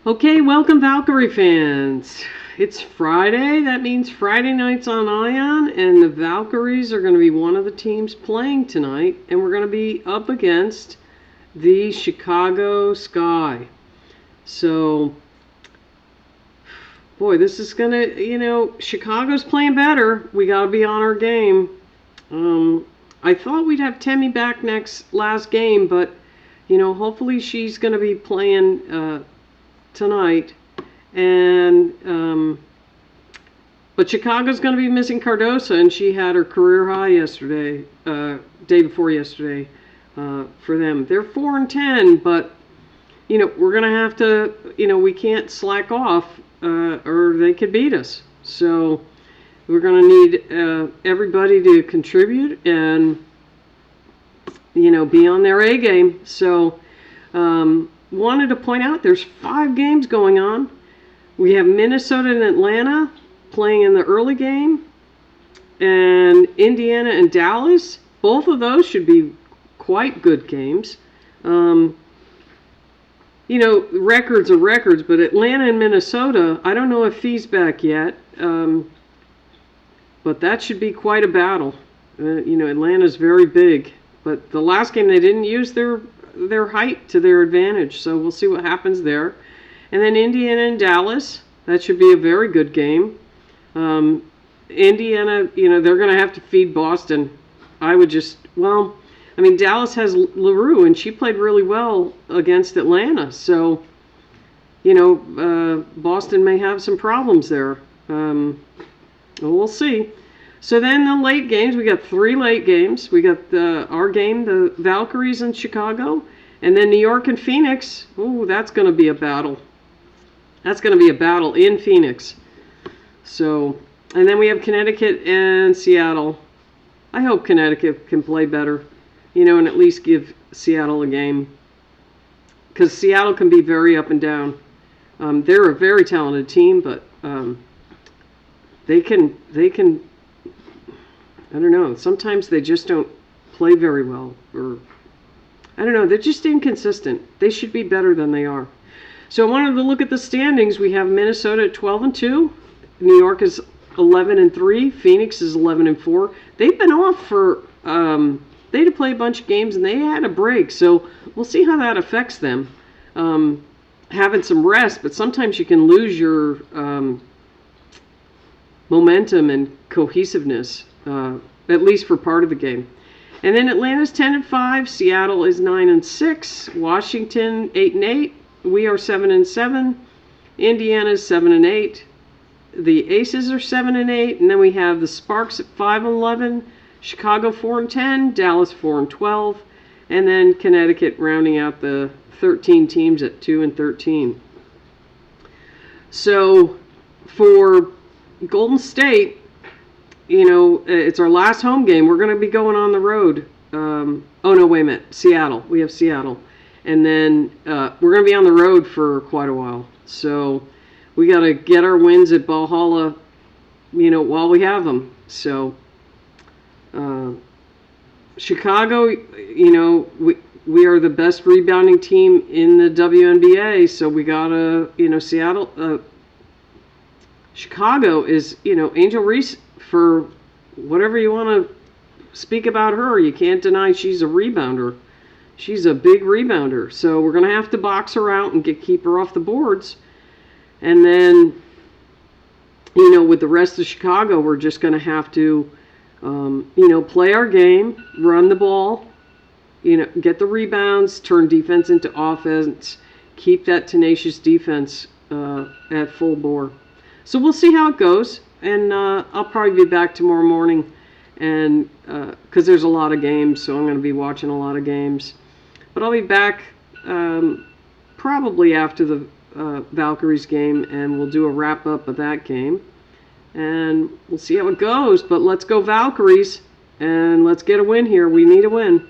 Okay, welcome Valkyrie fans. It's Friday. That means Friday nights on Ion, and the Valkyries are going to be one of the teams playing tonight, and we're going to be up against the Chicago Sky. So, boy, this is going to, Chicago's playing better. We got to be on our game. I thought we'd have Temmie back last game, but, hopefully she's going to be playing tonight. And but Chicago's going to be missing Cardosa, and she had her career high yesterday, day before yesterday, for them. They're 4-10, but we're going to have to, we can't slack off, or they could beat us. So we're going to need everybody to contribute and be on their A game. So wanted to point out there's 5 games going on. We have Minnesota and Atlanta playing in the early game, and Indiana and Dallas. Both of those should be quite good games. Records are records, but Atlanta and Minnesota, I don't know if Fee's back yet, but that should be quite a battle. Atlanta's very big, but the last game they didn't use their height to their advantage, so we'll see what happens there. And then Indiana and Dallas, that should be a very good game. Indiana, they're going to have to feed Boston. Dallas has LaRue, and she played really well against Atlanta, so Boston may have some problems there. We'll see. So then the late games, we got 3 late games. We got our game, the Valkyries in Chicago, and then New York and Phoenix. Ooh, that's going to be a battle. That's going to be a battle in Phoenix. So, and then we have Connecticut and Seattle. I hope Connecticut can play better, and at least give Seattle a game, because Seattle can be very up and down. They're a very talented team, but they can. I don't know. Sometimes they just don't play very well, or I don't know. They're just inconsistent. They should be better than they are. So I wanted to look at the standings. We have Minnesota at 12-2. New York is 11-3. Phoenix is 11-4. They've been off for. They had to play a bunch of games, and they had a break. So we'll see how that affects them. Having some rest, but sometimes you can lose your momentum and cohesiveness. At least for part of the game. And then Atlanta's 10-5, Seattle is 9-6, Washington 8-8, we are 7-7, Indiana's 7-8, the Aces are 7-8, and then we have the Sparks at 5-11, Chicago 4-10, Dallas 4-12, and then Connecticut rounding out the 13 teams at 2-13. So for Golden State, it's our last home game. We're going to be going on the road. Seattle. We have Seattle. And then we're going to be on the road for quite a while. So we got to get our wins at Valhalla, while we have them. So Chicago, we are the best rebounding team in the WNBA. So we got to, Seattle, Chicago is, Angel Reese, for whatever you want to speak about her, you can't deny she's a rebounder. She's a big rebounder. So we're going to have to box her out and keep her off the boards. And then, with the rest of Chicago, we're just going to have to, play our game, run the ball, get the rebounds, turn defense into offense, keep that tenacious defense at full bore. So we'll see how it goes. And I'll probably be back tomorrow morning, and because there's a lot of games, so I'm going to be watching a lot of games. But I'll be back probably after the Valkyries game, and we'll do a wrap-up of that game. And we'll see how it goes. But let's go Valkyries, and let's get a win here. We need a win.